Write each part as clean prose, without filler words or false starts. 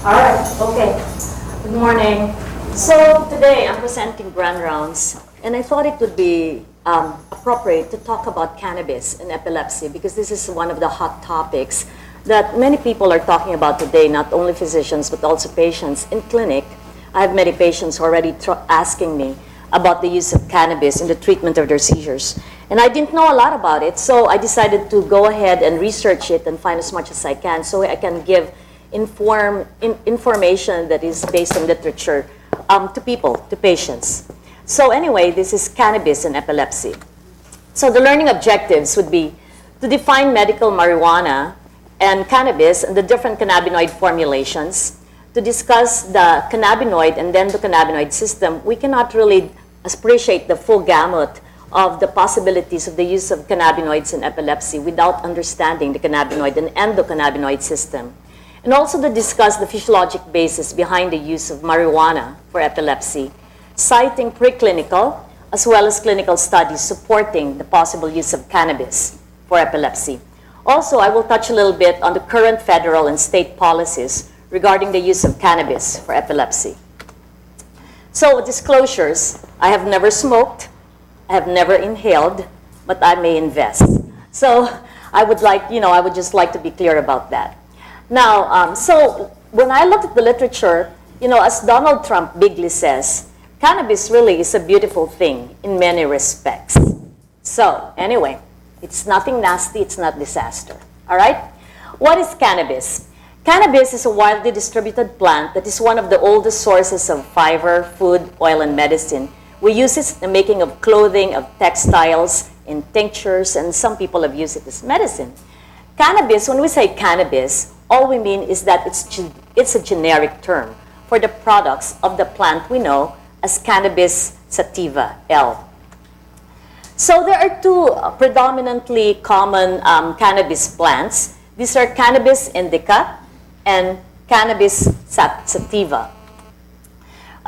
All right, okay. Good morning. So today I'm presenting grand rounds, and I thought it would be appropriate to talk about cannabis and epilepsy because this is one of the hot topics that many people are talking about today, not only physicians but also patients in clinic. I have many patients already asking me about the use of cannabis in the treatment of their seizures. And I didn't know a lot about it, so I decided to go ahead and research it and find as much as I can so I can give information that is based on literature to people, to patients. So anyway, this is cannabis and epilepsy. So the learning objectives would be to define medical marijuana and cannabis and the different cannabinoid formulations, to discuss the cannabinoid and then the cannabinoid system. We cannot really appreciate the full gamut of the possibilities of the use of cannabinoids in epilepsy without understanding the cannabinoid and endocannabinoid system. And also to discuss the physiologic basis behind the use of marijuana for epilepsy, citing preclinical as well as clinical studies supporting the possible use of cannabis for epilepsy. Also, I will touch a little bit on the current federal and state policies regarding the use of cannabis for epilepsy. So, disclosures, I have never smoked, I have never inhaled, but I may invest. So, I would just like to be clear about that. Now, so when I look at the literature, as Donald Trump bigly says, cannabis really is a beautiful thing in many respects. So anyway, it's nothing nasty, it's not disaster, all right? What is cannabis? Cannabis is a widely distributed plant that is one of the oldest sources of fiber, food, oil, and medicine. We use it in the making of clothing, of textiles, in tinctures, and some people have used it as medicine. Cannabis, when we say cannabis, all we mean is that it's a generic term for the products of the plant we know as Cannabis sativa, L. So there are two predominantly common cannabis plants. These are Cannabis indica and Cannabis sativa.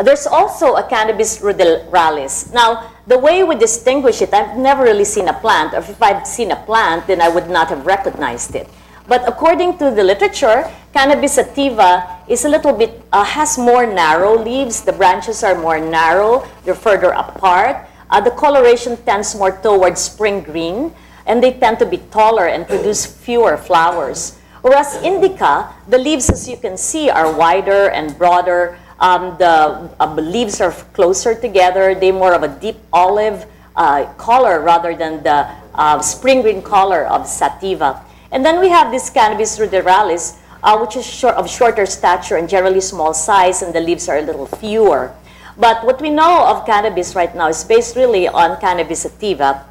There's also a Cannabis ruderalis. Now, the way we distinguish it, I've never really seen a plant, or if I've seen a plant, then I would not have recognized it. But according to the literature, Cannabis sativa is a little bit, has more narrow leaves. The branches are more narrow, they're further apart. The coloration tends more towards spring green, and they tend to be taller and produce fewer flowers. Whereas indica, the leaves, as you can see, are wider and broader. The leaves are closer together. They're more of a deep olive color rather than the spring green color of sativa. And then we have this Cannabis ruderalis, which is of shorter stature and generally small size, and the leaves are a little fewer. But what we know of cannabis right now is based really on Cannabis sativa,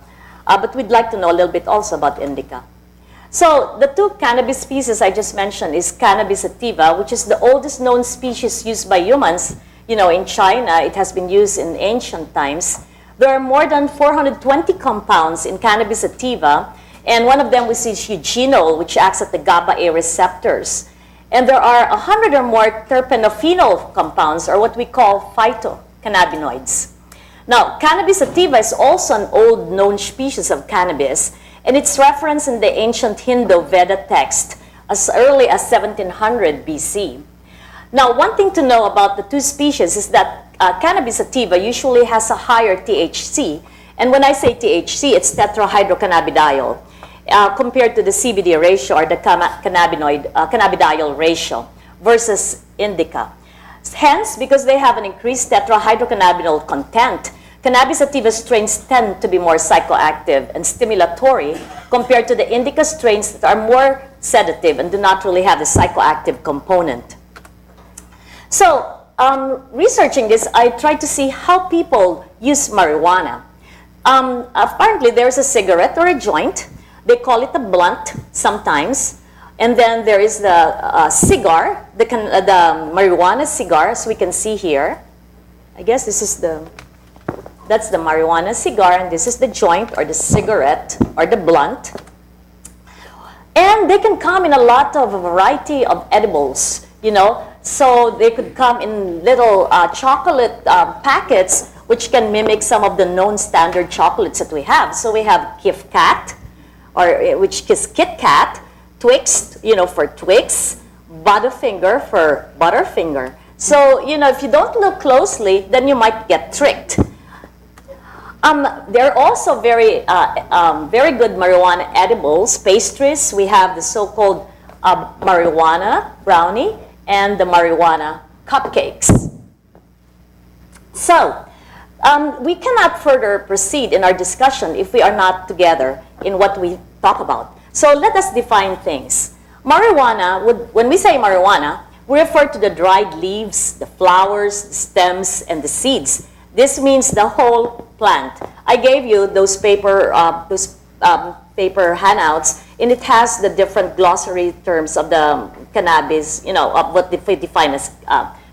but we'd like to know a little bit also about indica. So the two cannabis species I just mentioned is Cannabis sativa, which is the oldest known species used by humans. In China, it has been used in ancient times. There are more than 420 compounds in Cannabis sativa, and one of them we see is eugenol, which acts at the GABA-A receptors. And there are 100 or more terpenophenol compounds, or what we call phytocannabinoids. Now, Cannabis sativa is also an old known species of cannabis, and it's referenced in the ancient Hindu Veda text as early as 1700 BC. Now, one thing to know about the two species is that Cannabis sativa usually has a higher THC, and when I say THC, it's tetrahydrocannabidiol, compared to the CBD ratio or the cannabidiol ratio versus indica. Hence, because they have an increased tetrahydrocannabidiol content, Cannabis sativa strains tend to be more psychoactive and stimulatory compared to the indica strains that are more sedative and do not really have the psychoactive component. So, researching this, I tried to see how people use marijuana. Apparently, there's a cigarette or a joint. They call it a blunt sometimes. And then there is the cigar, the marijuana cigar, as we can see here. I guess that's the marijuana cigar, and this is the joint or the cigarette or the blunt. And they can come in a variety of edibles, So they could come in little chocolate packets, which can mimic some of the known standard chocolates that we have. So we have Kit Kat, which is Kit Kat, Twix, for Twix, Butterfinger for Butterfinger. So, you know, if you don't look closely, then you might get tricked. There are also very good marijuana edibles, pastries. We have the so-called marijuana brownie and the marijuana cupcakes. So, we cannot further proceed in our discussion if we are not together in what we talk about. So let us define things. Marijuana, when we say marijuana, we refer to the dried leaves, the flowers, the stems, and the seeds. This means the whole plant. I gave you those paper handouts, and it has the different glossary terms of the cannabis, you know, of what we define as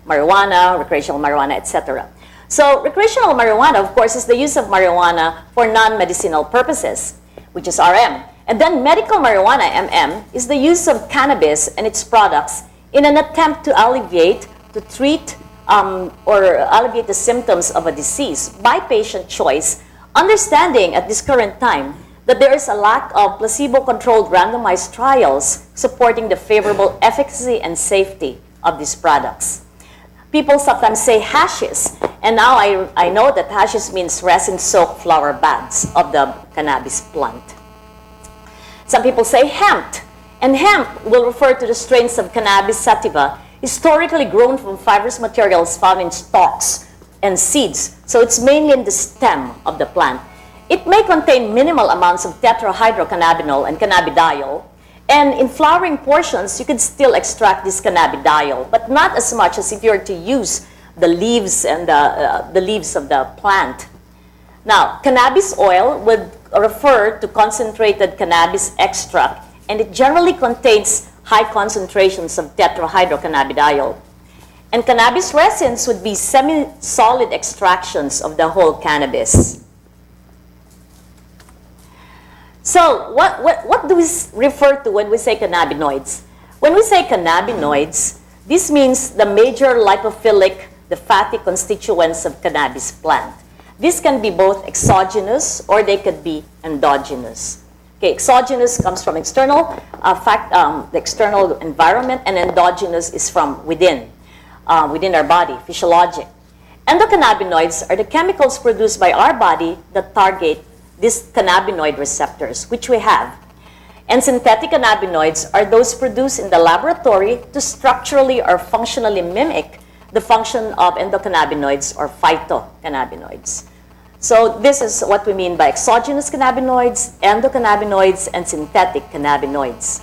marijuana, recreational marijuana, etc. So recreational marijuana, of course, is the use of marijuana for non-medicinal purposes, which is RM. And then medical marijuana, MM, is the use of cannabis and its products in an attempt to alleviate, to treat, or alleviate the symptoms of a disease by patient choice, understanding at this current time that there is a lack of placebo-controlled randomized trials supporting the favorable efficacy and safety of these products. People sometimes say hashish, and now I know that hashish means resin-soaked flower buds of the cannabis plant. Some people say hemp, and hemp will refer to the strains of Cannabis sativa historically grown from fibrous materials found in stalks and seeds. So it's mainly in the stem of the plant. It may contain minimal amounts of tetrahydrocannabinol and cannabidiol, and in flowering portions, you could still extract this cannabidiol, but not as much as if you were to use the leaves and the leaves of the plant. Now, cannabis oil would refer to concentrated cannabis extract, and it generally contains high concentrations of tetrahydrocannabidiol. And cannabis resins would be semi-solid extractions of the whole cannabis. So what do we refer to when we say cannabinoids? When we say cannabinoids, this means the major lipophilic, the fatty constituents of cannabis plant. This can be both exogenous or they could be endogenous. Okay, exogenous comes from external, the external environment, and endogenous is from within our body, physiologic. Endocannabinoids are the chemicals produced by our body that target these cannabinoid receptors, which we have. And synthetic cannabinoids are those produced in the laboratory to structurally or functionally mimic the function of endocannabinoids or phytocannabinoids. So this is what we mean by exogenous cannabinoids, endocannabinoids, and synthetic cannabinoids.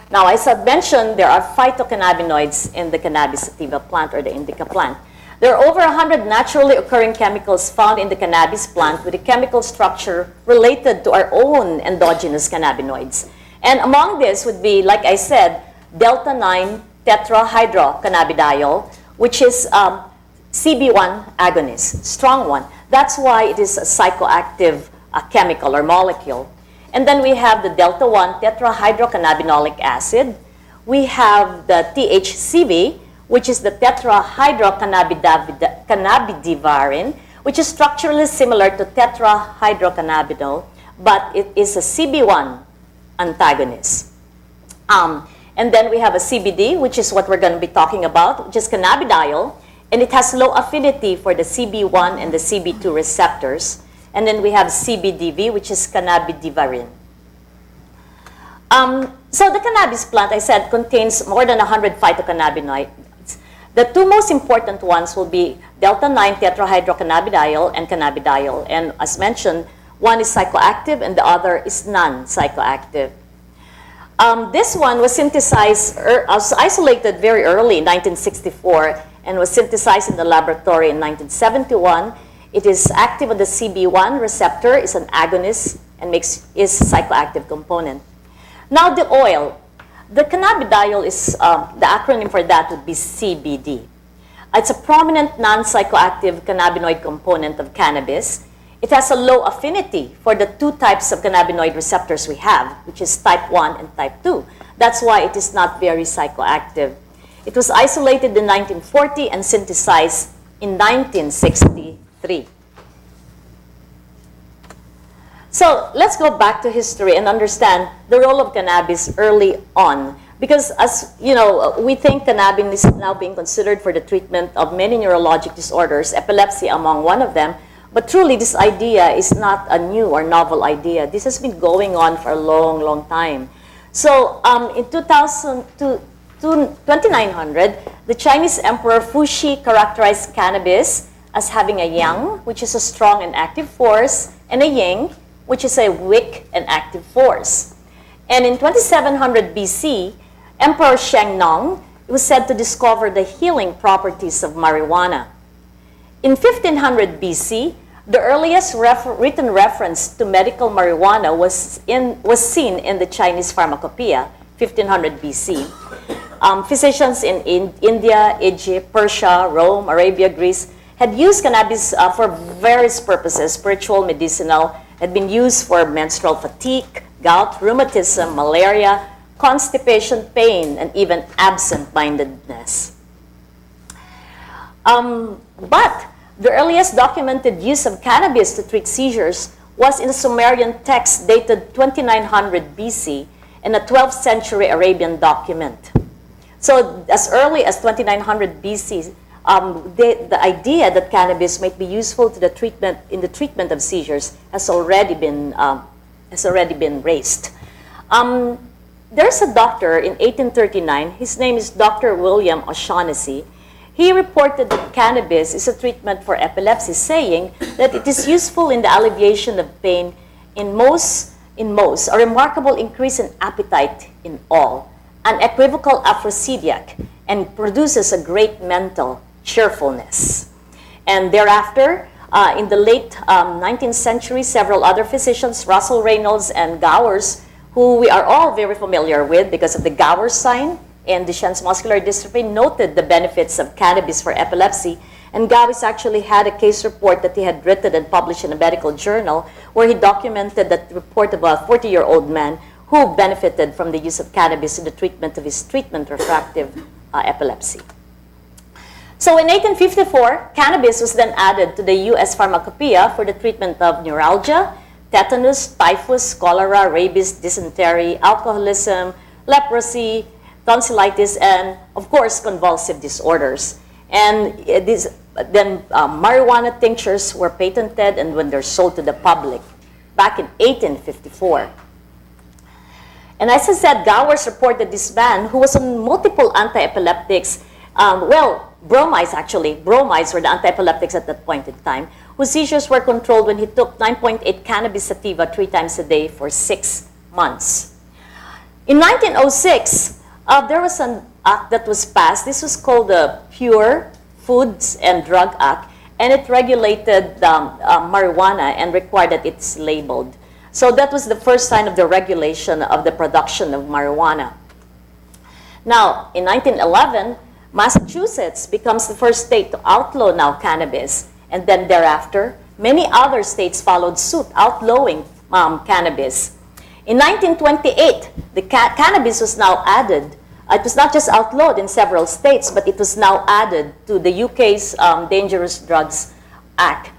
Now, as I've mentioned, there are phytocannabinoids in the Cannabis sativa plant or the indica plant. There are over 100 naturally occurring chemicals found in the cannabis plant with a chemical structure related to our own endogenous cannabinoids. And among this would be, like I said, delta-9 tetrahydrocannabidiol, which is CB1 agonist, strong one. That's why it is a psychoactive chemical or molecule. And then we have the delta-1 tetrahydrocannabinolic acid. We have the THCV, which is the tetrahydrocannabidivarin, which is structurally similar to tetrahydrocannabinol, but it is a CB1 antagonist. And then we have a CBD, which is what we're going to be talking about, which is cannabidiol, and it has low affinity for the CB1 and the CB2 receptors. And then we have CBDV, which is cannabidivarin. So the cannabis plant, I said, contains more than 100 phytocannabinoids. The two most important ones will be delta-9 tetrahydrocannabidiol and cannabidiol. And as mentioned, one is psychoactive and the other is non-psychoactive. This one was synthesized, isolated very early in 1964 and was synthesized in the laboratory in 1971. It is active on the CB1 receptor, is an agonist, and is psychoactive component. Now the oil. The cannabidiol is, the acronym for that would be CBD. It's a prominent non-psychoactive cannabinoid component of cannabis. It has a low affinity for the two types of cannabinoid receptors we have, which is type 1 and type 2. That's why it is not very psychoactive. It was isolated in 1940 and synthesized in 1963. So let's go back to history and understand the role of cannabis early on, Because as you know, we think cannabis is now being considered for the treatment of many neurologic disorders, epilepsy among one of them. But truly, this idea is not a new or novel idea. This has been going on for a long, long time. So in 2900, the Chinese Emperor Fuxi characterized cannabis as having a yang, which is a strong and active force, and a yin, which is a weak and active force. And in 2700 BC, Emperor Shennong was said to discover the healing properties of marijuana. In 1500 BC, the earliest written reference to medical marijuana was seen in the Chinese Pharmacopoeia, 1500 BC. Physicians in India, Egypt, Persia, Rome, Arabia, Greece had used cannabis for various purposes, spiritual, medicinal, had been used for menstrual fatigue, gout, rheumatism, malaria, constipation, pain, and even absent-mindedness. But the earliest documented use of cannabis to treat seizures was in a Sumerian text dated 2900 BC in a 12th century Arabian document. So as early as 2900 BC, the idea that cannabis might be useful to the treatment of seizures has already been raised. There's a doctor in 1839. His name is Dr. William O'Shaughnessy. He reported that cannabis is a treatment for epilepsy, saying that it is useful in the alleviation of pain in most, a remarkable increase in appetite in all, an equivocal aphrodisiac, and produces a great mental cheerfulness. And thereafter, in the late 19th century, several other physicians, Russell Reynolds and Gowers, who we are all very familiar with because of the Gowers sign and Duchenne's muscular dystrophy, noted the benefits of cannabis for epilepsy. And Gowers actually had a case report that he had written and published in a medical journal where he documented that report of a 40-year-old man who benefited from the use of cannabis in the treatment of his treatment-refractive epilepsy. So in 1854, cannabis was then added to the U.S. Pharmacopoeia for the treatment of neuralgia, tetanus, typhus, cholera, rabies, dysentery, alcoholism, leprosy, tonsillitis, and of course, convulsive disorders. And then marijuana tinctures were patented and when they're sold to the public back in 1854. And as I said, Gowers reported this man who was on multiple anti-epileptics, bromides were the anti-epileptics at that point in time, whose seizures were controlled when he took 9.8 cannabis sativa 3 times a day for 6 months. In 1906, there was an act that was passed. This was called the Pure Foods and Drug Act, and it regulated marijuana and required that it's labeled. So that was the first sign of the regulation of the production of marijuana. Now, in 1911, Massachusetts becomes the first state to outlaw now cannabis, and then thereafter, many other states followed suit, outlawing cannabis. In 1928, the cannabis was now added. It was not just outlawed in several states, but it was now added to the UK's Dangerous Drugs Act.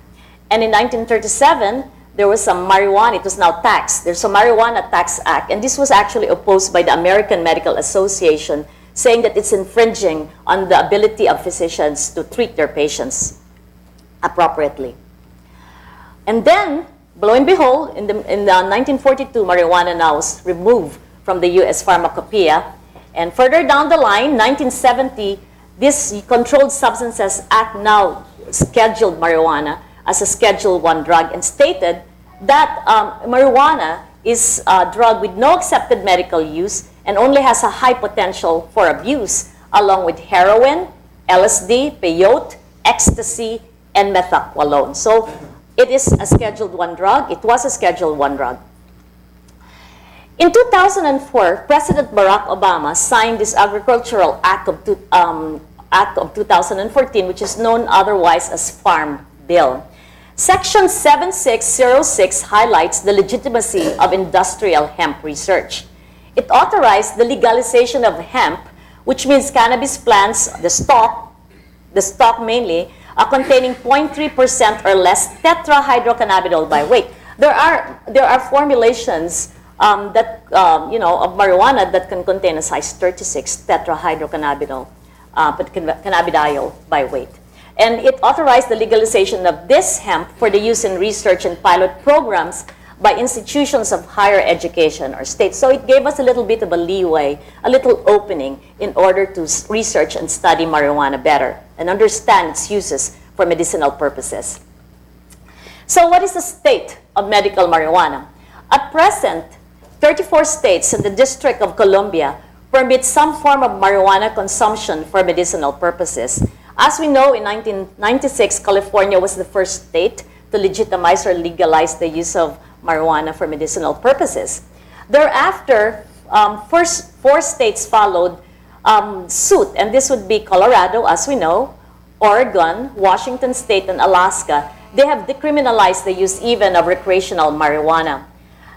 And in 1937, there was some marijuana. It was now taxed. There's a Marijuana Tax Act, and this was actually opposed by the American Medical Association, saying that it's infringing on the ability of physicians to treat their patients appropriately. And then, lo and behold, in 1942, marijuana now was removed from the U.S. Pharmacopoeia. And further down the line, 1970, this Controlled Substances Act now scheduled marijuana as a Schedule I drug and stated that marijuana is a drug with no accepted medical use and only has a high potential for abuse, along with heroin, LSD, peyote, ecstasy, and methaqualone. So it is a Schedule I drug. It was a Schedule I drug. In 2004, President Barack Obama signed this Agricultural Act of 2014, which is known otherwise as Farm Bill. Section 7606 highlights the legitimacy of industrial hemp research. It authorized the legalization of hemp, which means cannabis plants, the stalk mainly, containing 0.3% or less tetrahydrocannabinol by weight. There are formulations of marijuana that can contain a size 36 tetrahydrocannabinol, cannabidiol by weight. And it authorized the legalization of this hemp for the use in research and pilot programs by institutions of higher education or states. So it gave us a little bit of a leeway, a little opening in order to research and study marijuana better and understand its uses for medicinal purposes. So what is the state of medical marijuana? At present, 34 states and the District of Columbia permit some form of marijuana consumption for medicinal purposes. As we know, in 1996, California was the first state to legitimize or legalize the use of marijuana for medicinal purposes. Thereafter, first 4 states followed suit, and this would be Colorado, as we know, Oregon, Washington State, and Alaska. They have decriminalized the use even of recreational marijuana.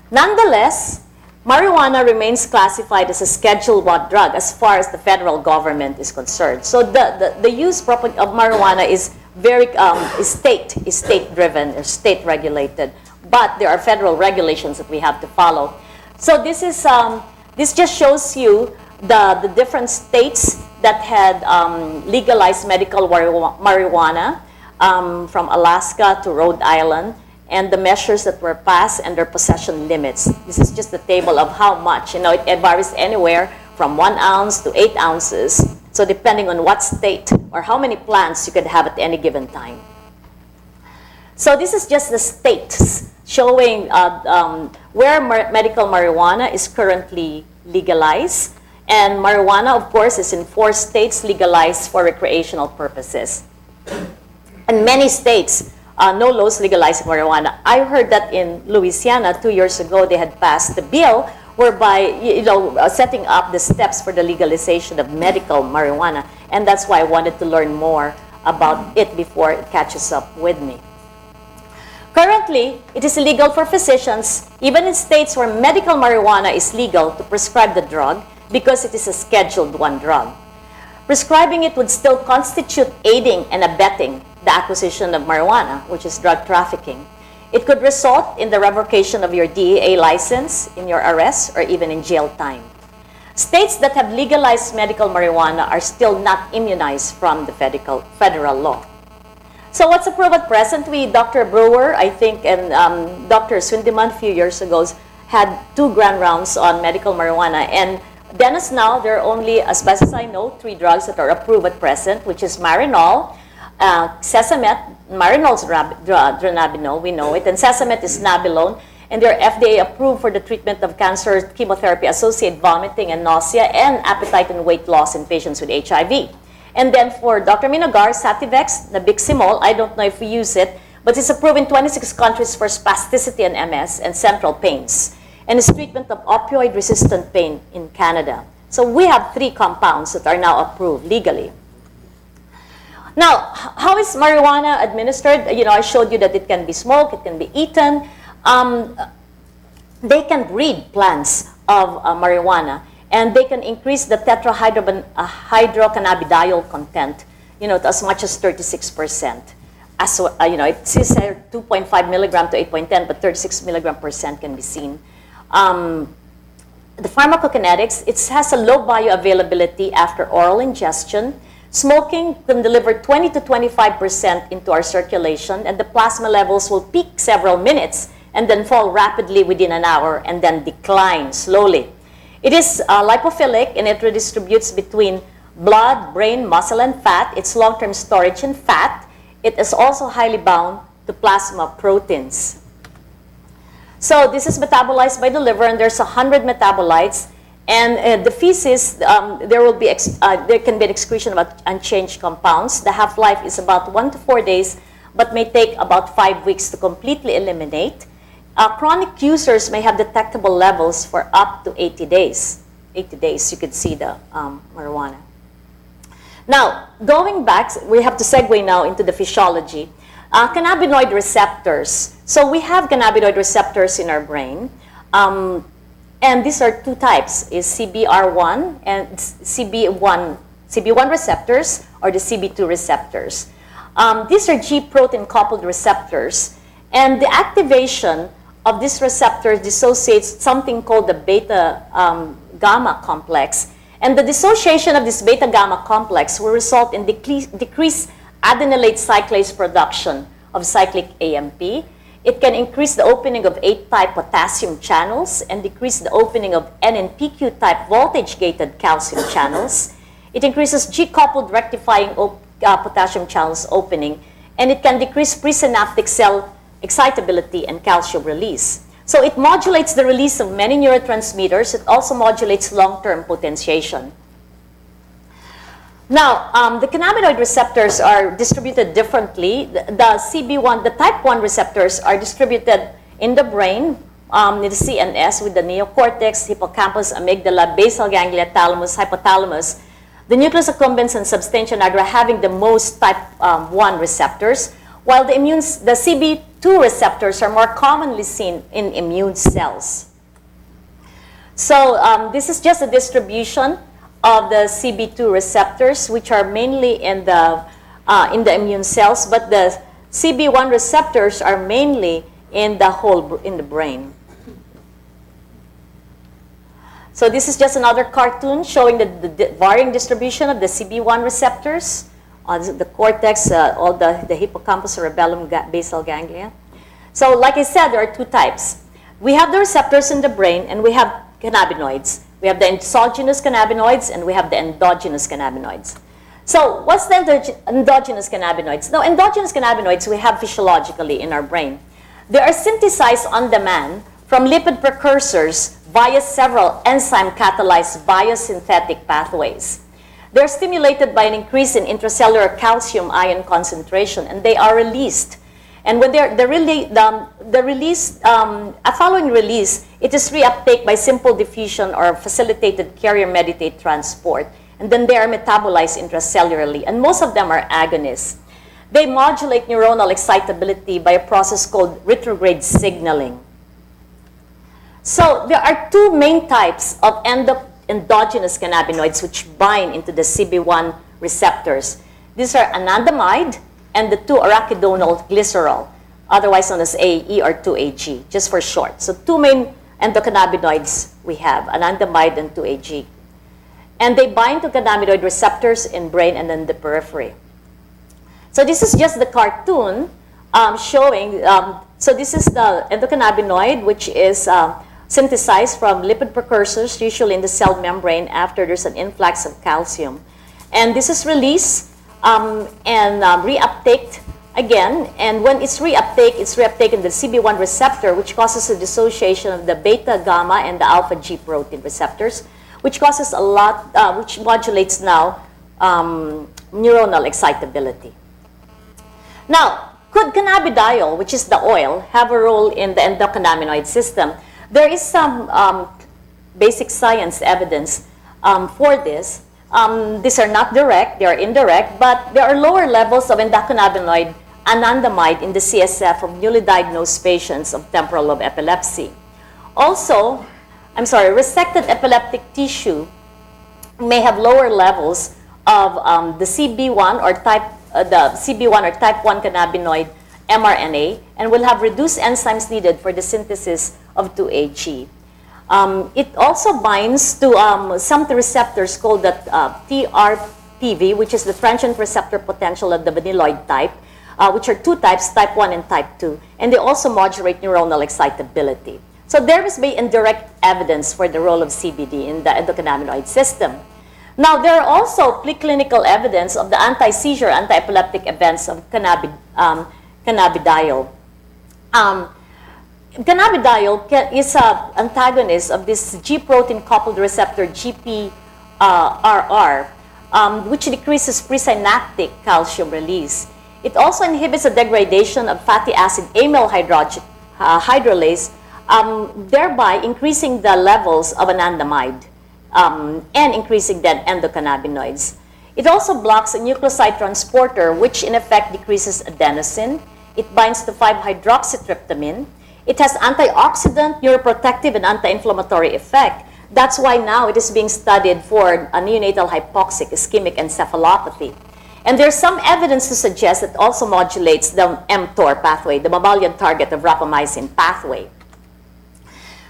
Nonetheless, marijuana remains classified as a Schedule I drug as far as the federal government is concerned. So the use of marijuana is very state-driven or state-regulated, but there are federal regulations that we have to follow. So this is this just shows you the different states that had legalized medical marijuana, from Alaska to Rhode Island, and the measures that were passed and their possession limits. This is just a table of how much. It varies anywhere from 1 ounce to 8 ounces. So depending on what state or how many plants you could have at any given time. So this is just the states showing where medical marijuana is currently legalized. And marijuana, of course, is in 4 states legalized for recreational purposes. And many states, no laws legalizing marijuana. I heard that in Louisiana 2 years ago, they had passed the bill whereby, setting up the steps for the legalization of medical marijuana. And that's why I wanted to learn more about it before it catches up with me. Currently, it is illegal for physicians, even in states where medical marijuana is legal, to prescribe the drug because it is a Scheduled I drug. Prescribing it would still constitute aiding and abetting the acquisition of marijuana, which is drug trafficking. It could result in the revocation of your DEA license, in your arrest, or even in jail time. States that have legalized medical marijuana are still not immunized from the federal law. So what's approved at present? Dr. Brewer, I think, and Dr. Swindeman a few years ago had 2 grand rounds on medical marijuana. And then as now, there are only, as best as I know, 3 drugs that are approved at present, which is Marinol, Sesamet. Marinol's dronabinol, we know it, and Sesamet is Nabilone, and they're FDA approved for the treatment of cancer, chemotherapy-associated vomiting and nausea, and appetite and weight loss in patients with HIV. And then for Dr. Minagar, Sativex, Nabiximol, I don't know if we use it, but it's approved in 26 countries for spasticity and MS and central pains, and it's treatment of opioid-resistant pain in Canada. So we have 3 compounds that are now approved legally. Now, how is marijuana administered? I showed you that it can be smoked, it can be eaten. They can breed plants of marijuana, and they can increase the tetrahydrocannabidiol content, to as much as 36%. It says 2.5 milligram to 8.10, but 36 milligram % can be seen. The pharmacokinetics, it has a low bioavailability after oral ingestion. Smoking can deliver 20 to 25% into our circulation, and the plasma levels will peak several minutes and then fall rapidly within an hour and then decline slowly. It is lipophilic, and it redistributes between blood, brain, muscle, and fat. It's long-term storage in fat. It is also highly bound to plasma proteins. So this is metabolized by the liver, and there's 100 metabolites. And the feces, there can be an excretion of unchanged compounds. The half-life is about 1 to 4 days, but may take about 5 weeks to completely eliminate. Chronic users may have detectable levels for up to 80 days. 80 days, you could see the marijuana. Now, going back, we have to segue now into the physiology. Cannabinoid receptors. So we have cannabinoid receptors in our brain. And these are 2 types, is CBR1 and CB1 receptors, or the CB2 receptors. These are G protein coupled receptors, and the activation of this receptor dissociates something called the beta gamma complex. And the dissociation of this beta gamma complex will result in decreased adenylate cyclase production of cyclic AMP. It can increase the opening of 8-type potassium channels and decrease the opening of N and PQ-type voltage-gated calcium channels. It increases G-coupled rectifying potassium channels opening, and it can decrease presynaptic cell excitability and calcium release. So it modulates the release of many neurotransmitters. It also modulates long-term potentiation. Now, the cannabinoid receptors are distributed differently. The type 1 receptors are distributed in the brain, in the CNS with the neocortex, hippocampus, amygdala, basal ganglia, thalamus, hypothalamus. The nucleus accumbens and substantia nigra having the most type 1 receptors, while the CB2 receptors are more commonly seen in immune cells. So this is just a distribution of the CB2 receptors, which are mainly in the immune cells, but the CB1 receptors are mainly in the brain. So this is just another cartoon showing the varying distribution of the CB1 receptors on the cortex, all the hippocampus, cerebellum, basal ganglia. So like I said, there are two types. We have the receptors in the brain, and we have cannabinoids. We have the exogenous cannabinoids, and we have the endogenous cannabinoids. So what's the endogenous cannabinoids? Now, endogenous cannabinoids we have physiologically in our brain. They are synthesized on demand from lipid precursors via several enzyme-catalyzed biosynthetic pathways. They're stimulated by an increase in intracellular calcium ion concentration, and they are released. And when following release, it is reuptake by simple diffusion or facilitated carrier-mediated transport. And then they are metabolized intracellularly, and most of them are agonists. They modulate neuronal excitability by a process called retrograde signaling. So there are two main types of endogenous cannabinoids which bind into the CB1 receptors. These are anandamide and the 2-arachidonyl glycerol, otherwise known as AE or 2-AG, just for short. So two main endocannabinoids we have, anandamide and 2-AG. And they bind to cannabinoid receptors in brain and in the periphery. So this is just the cartoon showing, so this is the endocannabinoid, which is synthesized from lipid precursors, usually in the cell membrane after there's an influx of calcium. And this is released and reuptaked again. And when it's reuptake in the CB1 receptor, which causes a dissociation of the beta, gamma, and the alpha G protein receptors, which causes which modulates now neuronal excitability. Now, could cannabidiol, which is the oil, have a role in the endocannabinoid system? There is some basic science evidence for this. These are not direct, they are indirect, but there are lower levels of endocannabinoid anandamide in the CSF of newly diagnosed patients of temporal lobe epilepsy. Also, resected epileptic tissue may have lower levels of the CB1 or type 1 cannabinoid mRNA, and will have reduced enzymes needed for the synthesis of 2-AG. It also binds to some receptors called the TRPV, which is the transient receptor potential of the vanilloid type, which are two types, type 1 and type 2, and they also modulate neuronal excitability. So there must be indirect evidence for the role of CBD in the endocannabinoid system. Now, there are also preclinical evidence of the anti-seizure anti-epileptic events of cannabidiol. Cannabidiol is an antagonist of this G protein coupled receptor GPRR, which decreases presynaptic calcium release. It also inhibits the degradation of fatty acid amyl hydrolase, thereby increasing the levels of anandamide and increasing the endocannabinoids. It also blocks a nucleoside transporter, which in effect decreases adenosine. It binds to 5-hydroxytryptamine. It has antioxidant, neuroprotective, and anti-inflammatory effect. That's why now it is being studied for a neonatal hypoxic ischemic encephalopathy. And there's some evidence to suggest it also modulates the mTOR pathway, the mammalian target of rapamycin pathway.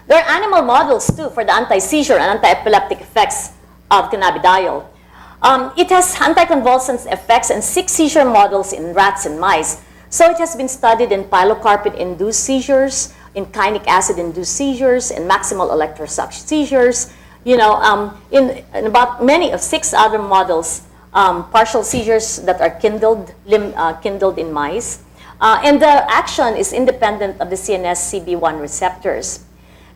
There are animal models too for the anti-seizure and anti-epileptic effects of cannabidiol. It has anticonvulsant effects in 6 seizure models in rats and mice. So it has been studied in pilocarpine-induced seizures, in chinic acid-induced seizures, in maximal electroshock seizures, in about many of 6 other models, partial seizures that are kindled in mice. And the action is independent of the CNS CB1 receptors.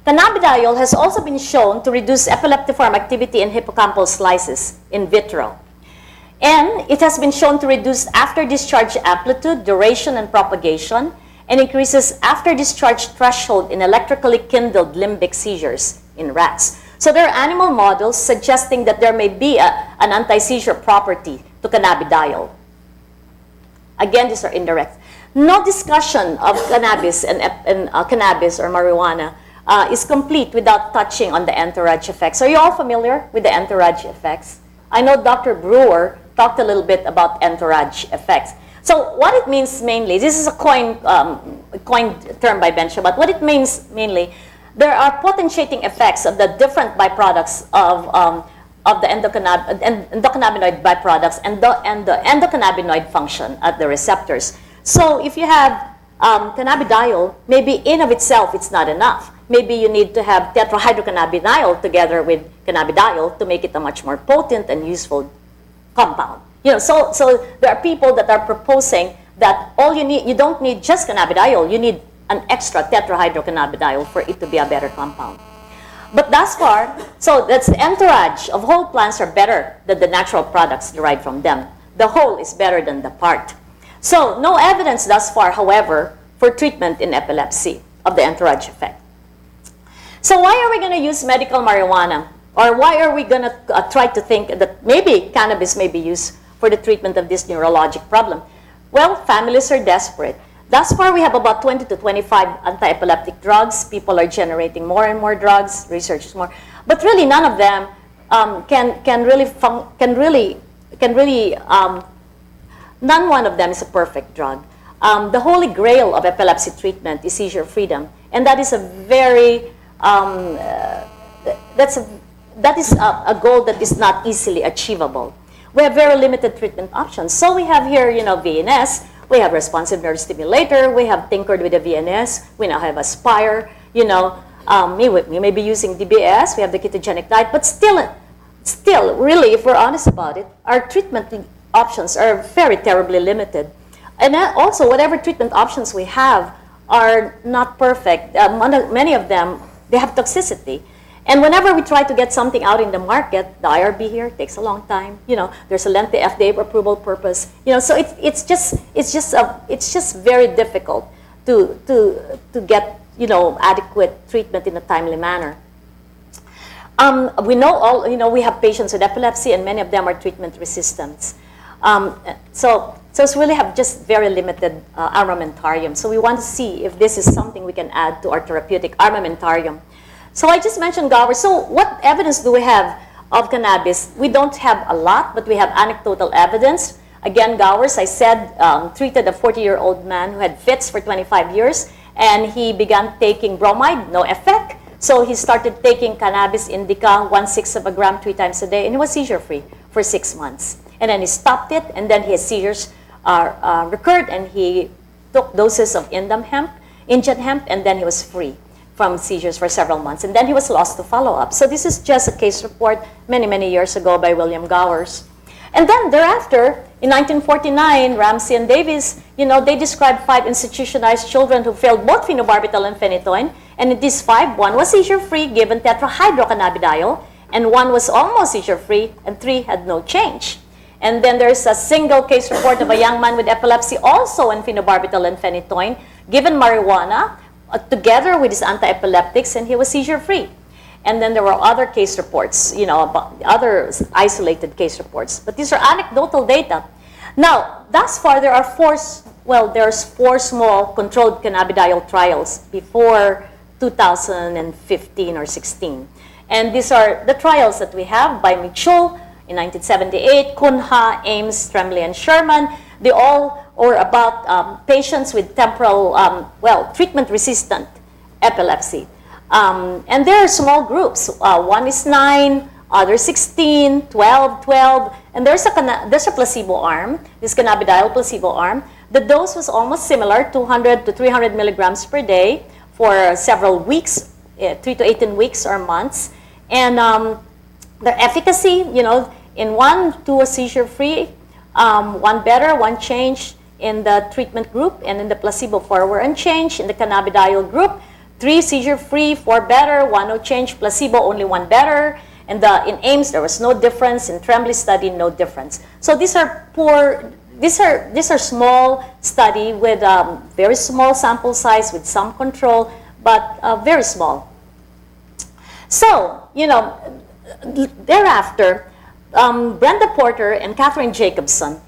Cannabidiol has also been shown to reduce epileptiform activity in hippocampal slices in vitro. And it has been shown to reduce after-discharge amplitude, duration, and propagation, and increases after-discharge threshold in electrically kindled limbic seizures in rats. So there are animal models suggesting that there may be an anti-seizure property to cannabidiol. Again, these are indirect. No discussion of cannabis and cannabis or marijuana is complete without touching on the entourage effects. Are you all familiar with the entourage effects? I know Dr. Brewer talked a little bit about entourage effects. So what it means mainly, this is a coined term by Ben Shabat. What it means mainly, there are potentiating effects of the different byproducts of the endocannabinoid byproducts and the endocannabinoid function at the receptors. So if you have cannabidiol, maybe in of itself it's not enough. Maybe you need to have tetrahydrocannabidiol together with cannabidiol to make it a much more potent and useful compound. So there are people that are proposing that you don't need just cannabidiol, you need an extra tetrahydrocannabidiol for it to be a better compound. But thus far, so that's the entourage of whole plants are better than the natural products derived from them. The whole is better than the part. So no evidence thus far, however, for treatment in epilepsy of the entourage effect. So why are we going to use medical marijuana? Or why are we going to try to think that maybe cannabis may be used for the treatment of this neurologic problem? Well, families are desperate. Thus far, we have about 20 to 25 anti-epileptic drugs. People are generating more and more drugs, research is more. But really, none of them none one of them is a perfect drug. The holy grail of epilepsy treatment is seizure freedom. And that is a very, that is a goal that is not easily achievable. We have very limited treatment options. So we have here, VNS, we have responsive nerve stimulator, we have tinkered with the VNS, we now have Aspire, we may be using DBS, we have the ketogenic diet, but still, really, if we're honest about it, our treatment options are very terribly limited. And also, whatever treatment options we have are not perfect. Many of them, they have toxicity. And whenever we try to get something out in the market, the IRB here takes a long time. There's a lengthy FDA approval purpose. So it's just very difficult to get adequate treatment in a timely manner. We know we have patients with epilepsy, and many of them are treatment resistant. So it's really have just very limited armamentarium. So we want to see if this is something we can add to our therapeutic armamentarium. So I just mentioned Gowers. So what evidence do we have of cannabis? We don't have a lot, but we have anecdotal evidence. Again, Gowers, I said, treated a 40-year-old man who had fits for 25 years, and he began taking bromide, no effect. So he started taking cannabis indica, 1/6 of a gram 3 times a day, and he was seizure-free for 6 months. And then he stopped it, and then his seizures recurred, and he took doses of Indian hemp, and then he was free from seizures for several months. And then he was lost to follow-up. So this is just a case report many, many years ago by William Gowers. And then thereafter, in 1949, Ramsey and Davis, they described 5 institutionalized children who failed both phenobarbital and phenytoin. And in these 5, 1 was seizure-free, given tetrahydrocannabidiol, and 1 was almost seizure-free, and 3 had no change. And then there's a single case report of a young man with epilepsy, also on phenobarbital and phenytoin, given marijuana together with his anti-epileptics, and he was seizure-free. And then there were other case reports, about other isolated case reports. But these are anecdotal data. Now, thus far, there's 4 small controlled cannabidiol trials before 2015 or 16. And these are the trials that we have by Mitchell in 1978, Kunha, Ames, Tremblay, and Sherman. They all are about patients with temporal, treatment-resistant epilepsy. And there are small groups. One is 9, others 16, 12, 12. And there's a placebo arm, this cannabidiol placebo arm. The dose was almost similar, 200 to 300 milligrams per day for several weeks, 3 to 18 weeks or months. And the efficacy, in 1, 2 seizure-free, 1 better, 1 change in the treatment group, and in the placebo 4 were unchanged. In the cannabidiol group, 3 seizure-free, 4 better, 1 no change, placebo only 1 better. And in Ames, there was no difference. In Tremblay study, no difference. So these are small study with very small sample size with some control, but very small. So, thereafter, Brenda Porter and Catherine Jacobson.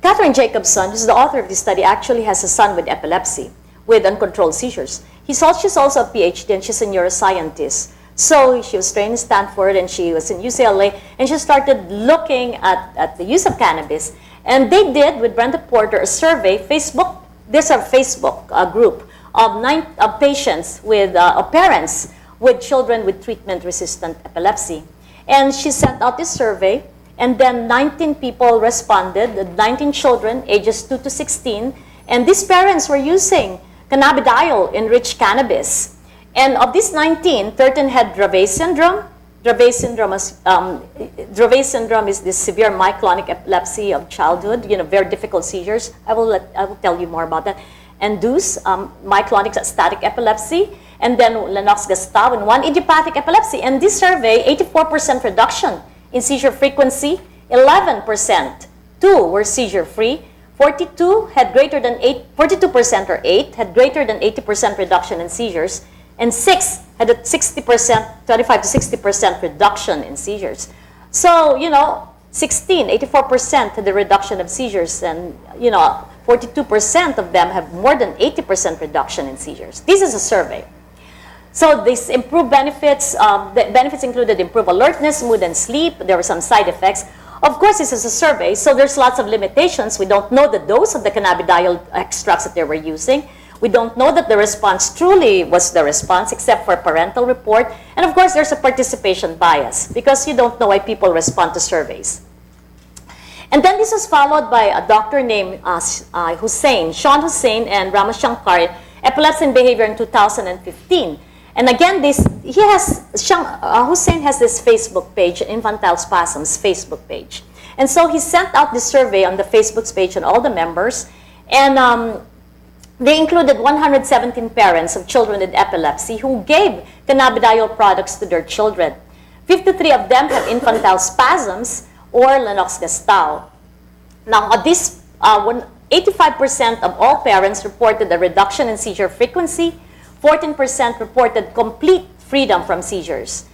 Catherine Jacobson, who's the author of this study, actually has a son with epilepsy, with uncontrolled seizures. She's also a PhD, and she's a neuroscientist. So she was trained in Stanford, and she was in UCLA, and she started looking at the use of cannabis. And they did, with Brenda Porter, a survey, there's a Facebook group of patients with, parents with children with treatment-resistant epilepsy. And she sent out this survey, and then 19 people responded, 19 children, ages 2 to 16, and these parents were using cannabidiol-enriched cannabis. And of these 19, 13 had Dravet syndrome. Dravet syndrome is this severe myoclonic epilepsy of childhood, very difficult seizures. I will tell you more about that. Induced myoclonic static epilepsy, and then Lennox-Gastaut, and 1 idiopathic epilepsy. And this survey, 84% reduction in seizure frequency, 11%, 2 were seizure-free, 42% or 8 had greater than 80% reduction in seizures, and 6 had a 60%, 25 to 60% reduction in seizures. So, 84% had the reduction of seizures, and 42% of them have more than 80% reduction in seizures. This is a survey. So these improved benefits, the benefits included improved alertness, mood, and sleep. There were some side effects. Of course, this is a survey, so there's lots of limitations. We don't know the dose of the cannabidiol extracts that they were using. We don't know that the response truly was the response, except for parental report. And of course, there's a participation bias, because you don't know why people respond to surveys. And then this was followed by a doctor named Sean Hussain and Ramashankar, Epilepsy and Behavior in 2015. And again, Hussain has this Facebook page, Infantile Spasms Facebook page. And so he sent out this survey on the Facebook page and all the members. And they included 117 parents of children with epilepsy who gave cannabidiol products to their children. 53 of them have infantile spasms or Lennox-Gastaut. Now, of this, 85% of all parents reported a reduction in seizure frequency. 14% reported complete freedom from seizures.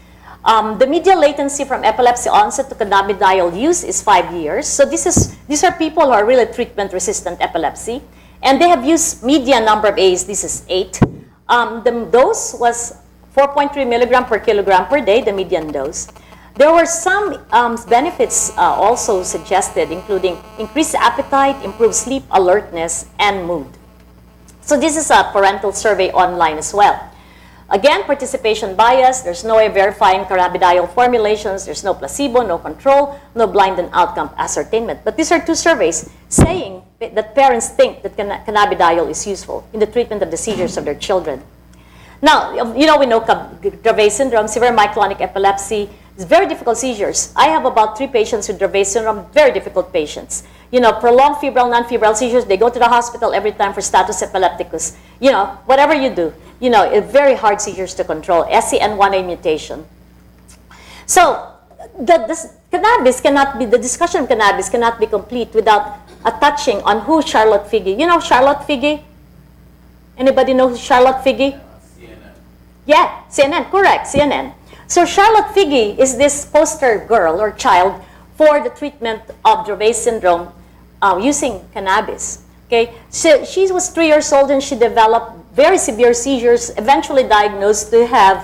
The median latency from epilepsy onset to cannabidiol use is 5 years. So these are people who are really treatment-resistant epilepsy. And they have used median number of A's. This is 8. The dose was 4.3 milligram per kilogram per day, the median dose. There were some benefits also suggested, including increased appetite, improved sleep, alertness, and mood. So this is a parental survey online as well. Again, participation bias. There's no way of verifying cannabidiol formulations. There's no placebo, no control, no blind and outcome ascertainment. But these are 2 surveys saying that parents think that cannabidiol is useful in the treatment of the seizures of their children. Now, we know Dravet syndrome, severe myoclonic epilepsy, it's very difficult seizures. I have about 3 patients with Dravet syndrome, very difficult patients. Prolonged febrile, non-febrile seizures, they go to the hospital every time for status epilepticus. Whatever you do, very hard seizures to control, SCN1A mutation. So, the discussion of cannabis cannot be complete without a touching on who Charlotte Figi. Charlotte Figi? Anybody know who Charlotte Figi? CNN. Yeah, CNN, correct, CNN. So Charlotte Figi is this poster girl or child for the treatment of Dravet syndrome using cannabis. Okay, so she was 3 years old and she developed very severe seizures, eventually diagnosed to have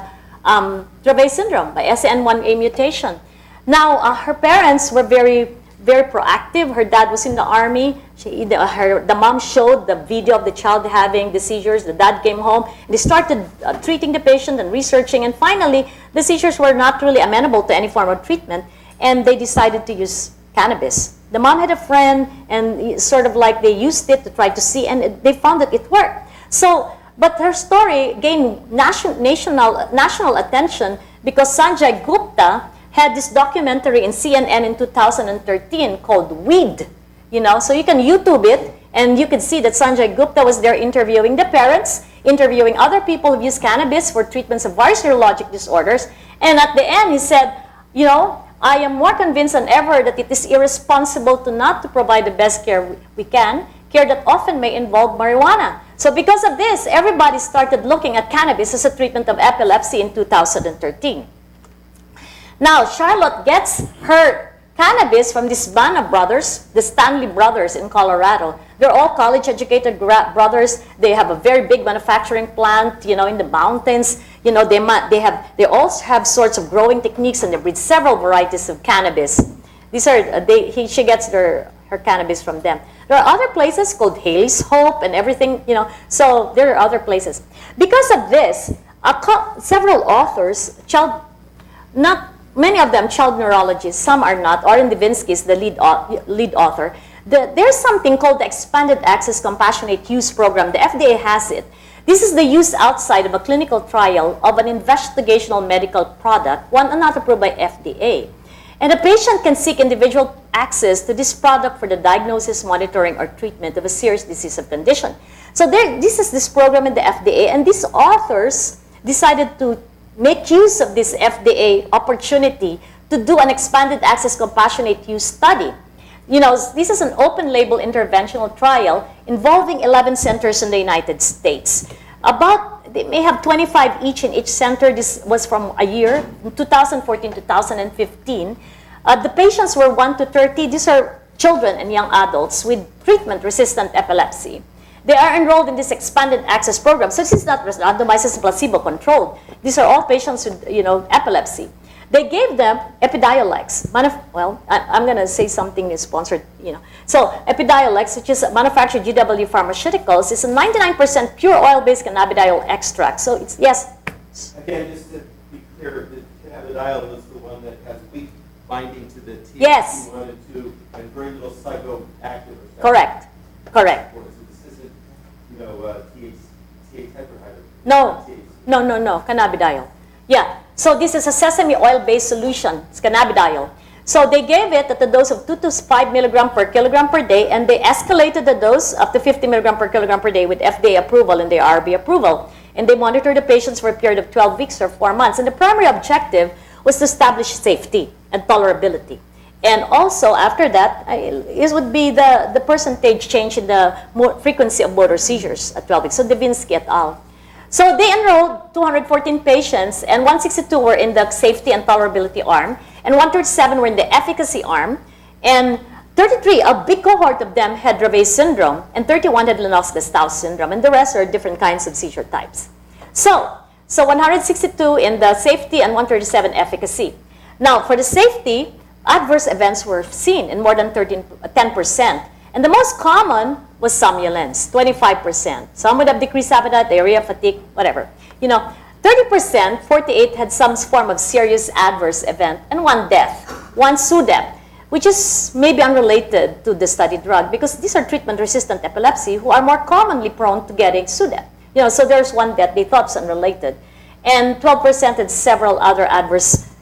Dravet syndrome by SCN1A mutation. Now, her parents were very very proactive. Her dad was in the army. The mom showed the video of the child having the seizures. The dad came home. They started treating the patient and researching. And finally, the seizures were not really amenable to any form of treatment. And they decided to use cannabis. The mom had a friend, and sort of like they used it to try to see, and they found that it worked. So, but her story gained national attention because Sanjay Gupta had this documentary in CNN in 2013 called Weed. You know, so you can YouTube it, and you can see that Sanjay Gupta was there interviewing the parents, interviewing other people who use cannabis for treatments of various neurologic disorders. And at the end, he said, you know, I am more convinced than ever that it is irresponsible to not to provide the best care we can, care that often may involve marijuana. So because of this, everybody started looking at cannabis as a treatment of epilepsy in 2013. Now, Charlotte gets her cannabis from the Spana brothers, the Stanley brothers in Colorado. They're all college-educated brothers. They have a very big manufacturing plant, you know, in the mountains. You know, they also have sorts of growing techniques, and they breed several varieties of cannabis. These are she gets her cannabis from them. There are other places called Haley's Hope and everything, you know. So there are other places. Because of this, several authors, many of them child neurologists, some are not. Oren Divinsky is the lead author. There's something called the Expanded Access Compassionate Use Program. The FDA has it. This is the use outside of a clinical trial of an investigational medical product, one not approved by FDA. And a patient can seek individual access to this product for the diagnosis, monitoring, or treatment of a serious disease or condition. So this is this program in the FDA, and these authors decided to make use of this FDA opportunity to do an expanded access compassionate use study. You know, this is an open label interventional trial involving 11 centers in the United States. They may have 25 each in each center. This was from a year, 2014 to 2015. The patients were 1 to 30. These are children and young adults with treatment-resistant epilepsy. They are enrolled in this expanded access program. So this is not randomized, it's placebo-controlled. These are all patients with, you know, epilepsy. They gave them Epidiolex. I'm going to say something is sponsored, you know. So Epidiolex, which is manufactured GW Pharmaceuticals, is a 99% pure oil-based cannabidiol extract. So it's, yes? Again, just to be clear, the cannabidiol is the one that has weak binding to the THC1 Yes. and 2 and very little psychoactive effect. Correct. Correct. So this isn't, you know, THC tetrahydrocannabinol. No, cannabidiol. Yeah. So this is a sesame oil-based solution. It's cannabidiol. So they gave it at a dose of 2 to 5 milligram per kilogram per day, and they escalated the dose up to 50 milligram per kilogram per day with FDA approval and the RB approval. And they monitored the patients for a period of 12 weeks or 4 months. And the primary objective was to establish safety and tolerability. And also, after that, it would be the percentage change in the frequency of motor seizures at 12 weeks. So Divinsky et al. So they enrolled 214 patients, and 162 were in the safety and tolerability arm, and 137 were in the efficacy arm, and 33, a big cohort of them had Dravet syndrome, and 31 had Lennox-Gastaut syndrome, and the rest are different kinds of seizure types. So 162 in the safety and 137 efficacy. Now, for the safety, adverse events were seen in more than 10%. And the most common was somnolence, 25%. Some would have decreased appetite, diarrhea, fatigue, whatever. You know, 30%, 48 had some form of serious adverse event, and 1 death, 1 SUDEP, which is maybe unrelated to the studied drug because these are treatment-resistant epilepsy who are more commonly prone to getting SUDEP. You know, so there's 1 death they thought was unrelated. And 12% had several other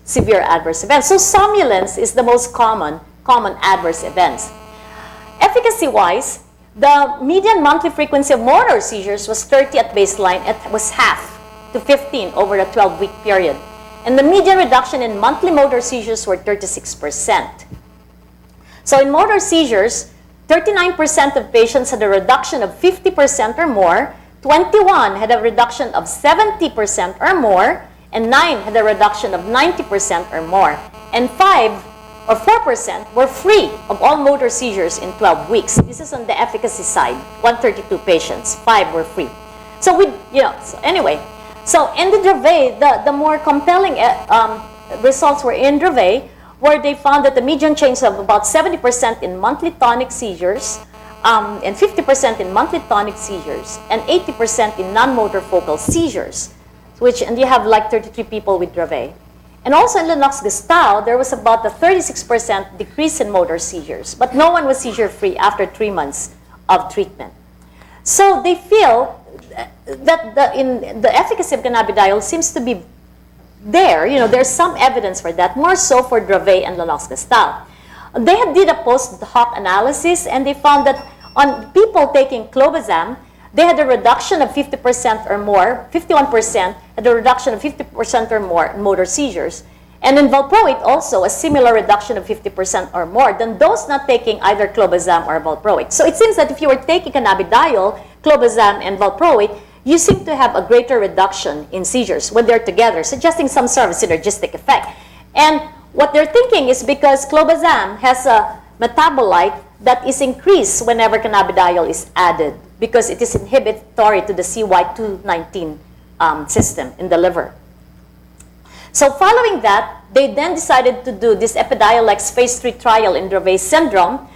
severe adverse events. So somnolence is the most common adverse events. Efficacy-wise, the median monthly frequency of motor seizures was 30 at baseline. It was half to 15 over a 12-week period. And the median reduction in monthly motor seizures were 36%. So in motor seizures, 39% of patients had a reduction of 50% or more, 21 had a reduction of 70% or more, and 9 had a reduction of 90% or more, and 5 or 4% were free of all motor seizures in 12 weeks. This is on the efficacy side, 132 patients, 5 were free. So anyway, so in the Dravet, the more compelling results were in Dravet, where they found that the median change of about 70% in monthly tonic seizures, and 50% in monthly tonic seizures, and 80% in non-motor focal seizures, and you have like 33 people with Dravet. And also in Lennox-Gastaut, there was about a 36% decrease in motor seizures, but no one was seizure-free after 3 months of treatment. So they feel that the efficacy of cannabidiol seems to be there. You know, there's some evidence for that, more so for Dravet and Lennox-Gastaut. They did a post-hoc analysis, and they found that on people taking clobazam, they had a reduction of 50% or more, 51% had a reduction of 50% or more in motor seizures. And in valproate also, a similar reduction of 50% or more than those not taking either clobazam or valproate. So it seems that if you were taking cannabidiol, clobazam, and valproate, you seem to have a greater reduction in seizures when they're together, suggesting some sort of synergistic effect. And what they're thinking is because clobazam has a metabolite that is increased whenever cannabidiol is added, because it is inhibitory to the CY219 system in the liver. So following that, they then decided to do this Epidiolex phase 3 trial in Dravet syndrome,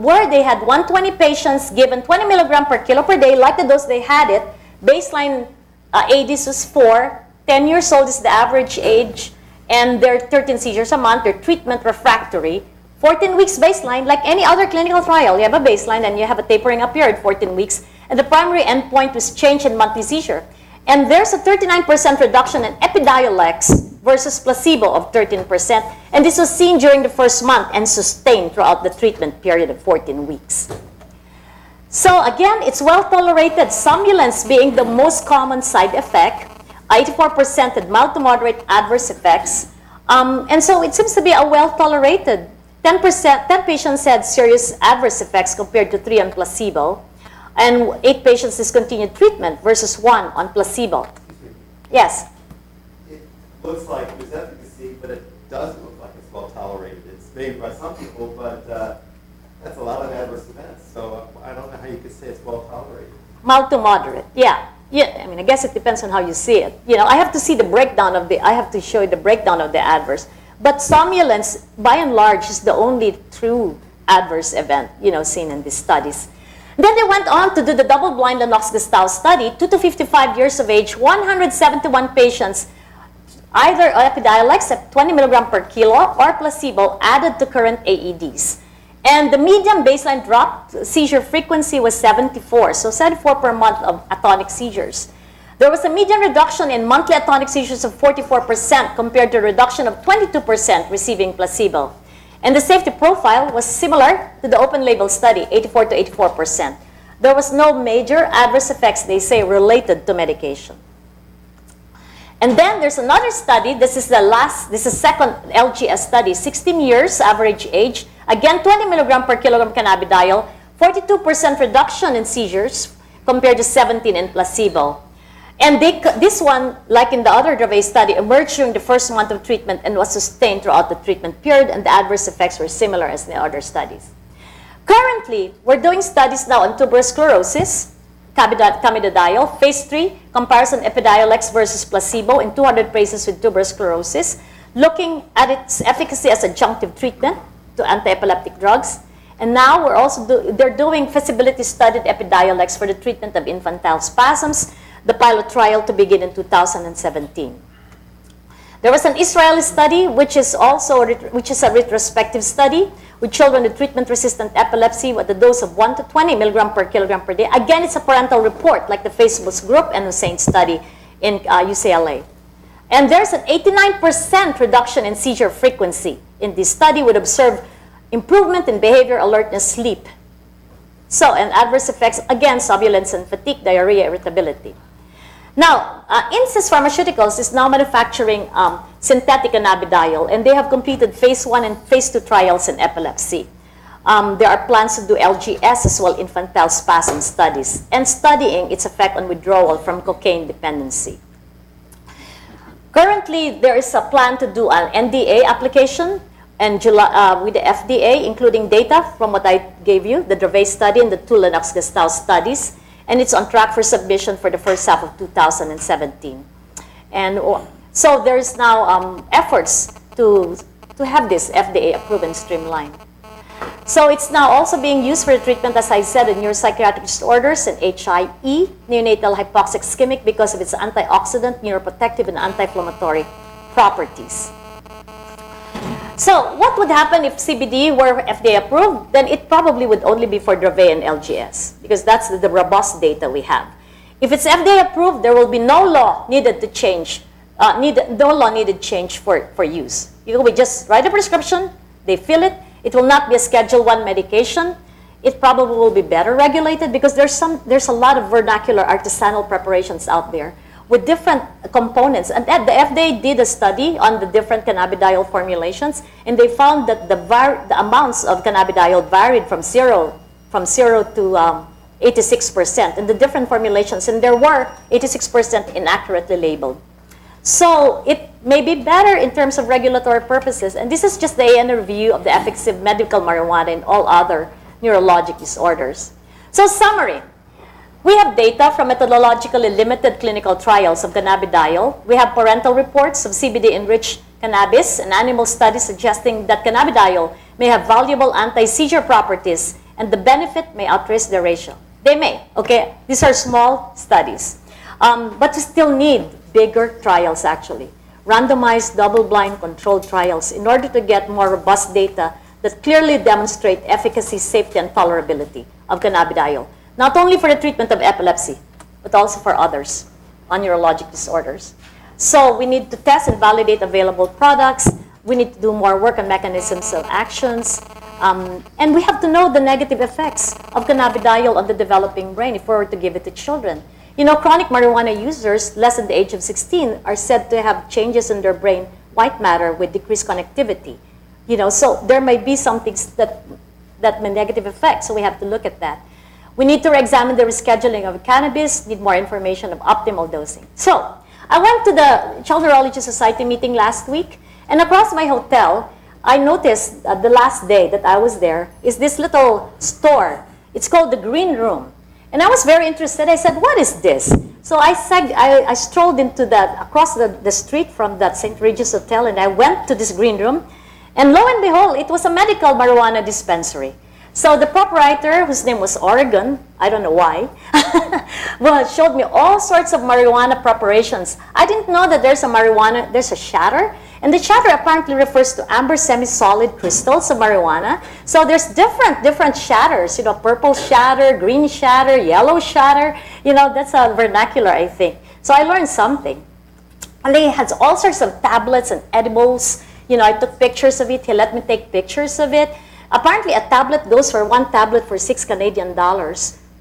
where they had 120 patients given 20 milligram per kilo per day, like the dose they had it. Baseline ADs was 4, 10 years old is the average age, and they're 13 seizures a month, they're treatment refractory. 14 weeks baseline, like any other clinical trial. You have a baseline and you have a tapering up period, 14 weeks. And the primary endpoint was change in monthly seizure. And there's a 39% reduction in Epidiolex versus placebo of 13%. And this was seen during the first month and sustained throughout the treatment period of 14 weeks. So again, it's well tolerated, somnolence being the most common side effect. 84% had mild to moderate adverse effects. And so it seems to be a well tolerated. 10 patients had serious adverse effects compared to 3 on placebo, and 8 patients discontinued treatment versus 1 on placebo. Yes? It looks like there's efficacy, but it doesn't look like it's well tolerated. It's made by some people, but that's a lot of adverse events. So I don't know how you could say it's well tolerated. Mild to moderate, yeah. Yeah, I mean, I guess it depends on how you see it. You know, I have to see the breakdown of I have to show you the breakdown of the adverse. But somnolence, by and large, is the only true adverse event, you know, seen in these studies. Then they went on to do the double-blind Lennox-Gastaut study, 2 to 55 years of age, 171 patients, either Epidiolex at 20 milligram per kilo or placebo added to current AEDs. And the median baseline drop seizure frequency was 74, so 74 per month of atonic seizures. There was a median reduction in monthly atonic seizures of 44% compared to a reduction of 22% receiving placebo. And the safety profile was similar to the open label study, 84 to 84%. There was no major adverse effects, they say, related to medication. And then there's another study. This is second LGS study, 16 years average age. Again, 20 milligram per kilogram cannabidiol, 42% reduction in seizures compared to 17 in placebo. And this one, like in the other Dravet study, emerged during the first month of treatment and was sustained throughout the treatment period, and the adverse effects were similar as in the other studies. Currently, we're doing studies now on tuberous sclerosis, cannabidiol, phase 3, comparison Epidiolex versus placebo in 200 patients with tuberous sclerosis, looking at its efficacy as adjunctive treatment to anti-epileptic drugs. And now we're also they're doing feasibility studied Epidiolex for the treatment of infantile spasms, the pilot trial to begin in 2017. There was an Israeli study, which is a retrospective study with children with treatment-resistant epilepsy with a dose of 1 to 20 milligram per kilogram per day. Again, it's a parental report, like the Facebook group and Hussein study in UCLA. And there's an 89% reduction in seizure frequency in this study, with observed improvement in behavior, alertness, sleep. So, and adverse effects, again, somnolence and fatigue, diarrhea, irritability. Now, Insys Pharmaceuticals is now manufacturing synthetic cannabidiol, and they have completed phase 1 and phase 2 trials in epilepsy. There are plans to do LGS as well, infantile spasm studies, and studying its effect on withdrawal from cocaine dependency. Currently, there is a plan to do an NDA application and with the FDA, including data from what I gave you, the Dravet study and the 2 Lennox-Gastaut studies. And it's on track for submission for the first half of 2017. And so there's now efforts to to have this FDA approved and streamlined. So it's now also being used for treatment, as I said, in neuropsychiatric disorders and HIE, neonatal hypoxic ischemic, because of its antioxidant, neuroprotective, and anti-inflammatory properties. So what would happen if CBD were FDA approved? Then it probably would only be for Dravet and LGS, because that's the robust data we have. If it's FDA approved, there will be no law needed to change, no law needed change for use. You will just write a prescription, they fill it. It will not be a Schedule I medication. It probably will be better regulated because there's a lot of vernacular artisanal preparations out there with different components. And the FDA did a study on the different cannabidiol formulations, and they found that the amounts of cannabidiol varied from zero to 86% in the different formulations, and there were 86% inaccurately labeled. So it may be better in terms of regulatory purposes, and this is just the AN review of the efficacy of medical marijuana and all other neurologic disorders. So summary, we have data from methodologically limited clinical trials of cannabidiol. We have parental reports of CBD-enriched cannabis and animal studies suggesting that cannabidiol may have valuable anti-seizure properties and the benefit may outweigh the ratio. They may, okay? These are small studies. But we still need bigger trials, actually. Randomized, double-blind, controlled trials in order to get more robust data that clearly demonstrate efficacy, safety, and tolerability of cannabidiol, not only for the treatment of epilepsy, but also for others, on neurologic disorders. So we need to test and validate available products. We need to do more work on mechanisms of actions. And we have to know the negative effects of cannabidiol on the developing brain if we were to give it to children. You know, chronic marijuana users less than the age of 16 are said to have changes in their brain white matter with decreased connectivity. You know, so there might be some things that may negative effects, so we have to look at that. We need to re-examine the rescheduling of cannabis, need more information of optimal dosing. So I went to the Child Neurology Society meeting last week, and across my hotel, I noticed the last day that I was there is this little store. It's called the Green Room. And I was very interested. I said, what is this? So I strolled into across the street from that St. Regis Hotel, and I went to this Green Room. And lo and behold, it was a medical marijuana dispensary. So the proprietor, whose name was Oregon, I don't know why, well, showed me all sorts of marijuana preparations. I didn't know that there's a shatter. And the shatter apparently refers to amber semi-solid crystals of marijuana. So there's different shatters, you know, purple shatter, green shatter, yellow shatter. You know, that's a vernacular, I think. So I learned something. And they had all sorts of tablets and edibles. You know, I took pictures of it. He let me take pictures of it. Apparently, a tablet goes for one tablet for $6 Canadian.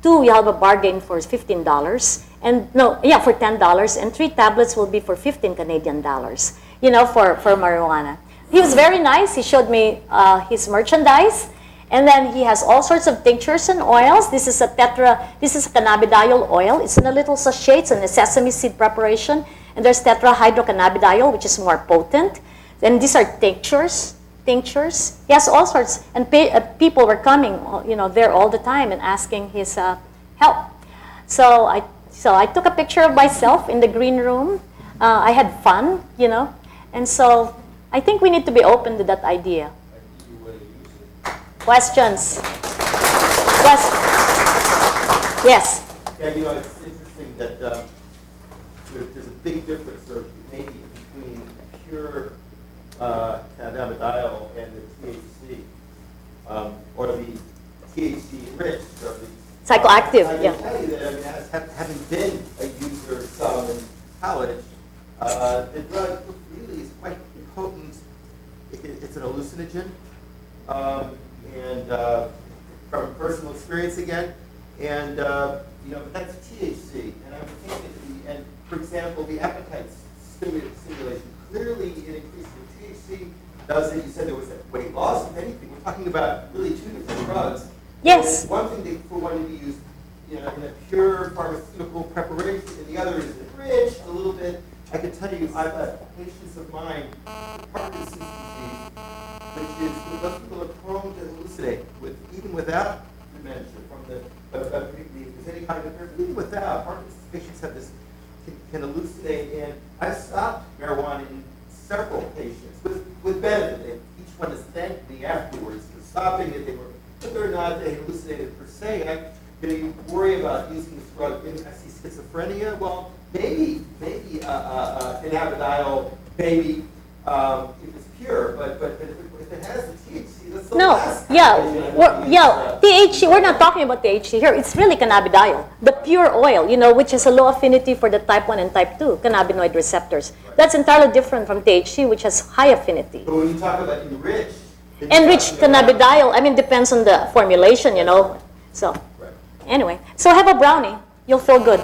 Two, you have a bargain for $15. And no, yeah, for $10. And 3 tablets will be for $15 Canadian. You know, for marijuana. He was very nice. He showed me his merchandise. And then he has all sorts of tinctures and oils. This is a cannabidiol oil. It's in a little sachet. It's in a sesame seed preparation. And there's tetrahydrocannabidiol, which is more potent. Then these are tinctures. He has all sorts. And people were coming, you know, there all the time and asking his help. So I took a picture of myself in the green room. I had fun, you know. And so I think we need to be open to that idea. Questions? Yes? Yeah, you know, it's interesting that there's a big difference, or maybe, between pure cannabidiol and the THC, or the THC-rich, or the psychoactive. I Yeah. can tell you that, I mean, having been a user some in college, the drug really is quite potent. It's an hallucinogen, and from personal experience again, and you know, but that's THC, and I would think that and for example, the appetite stimulation clearly it increases. The THC does it. You said there was that weight loss. If anything, we're talking about really 2 different drugs. Yes. And one thing for one to be used, you know, in a pure pharmaceutical preparation, and the other is enriched a little bit. I can tell you, I've got patients of mine with Parkinson's disease, which is those people are prone to hallucinate even without dementia from any kind of therapy. Even without, Parkinson's patients have can hallucinate, and I've stopped marijuana in several patients with with benefit. Each one has thanked me afterwards for stopping it. Whether or not they hallucinated per se, you worry about using this drug in schizophrenia. Well, maybe cannabidiol, maybe if it's pure, but if it has the THC, that's the last THC. We're not talking about THC here. It's really cannabidiol, the pure oil, which has a low affinity for the type 1 and type 2 cannabinoid receptors. Right. That's entirely different from THC, which has high affinity. But when you talk about enriched cannabidiol, depends on the formulation, So, anyway, so have a brownie. You'll feel good.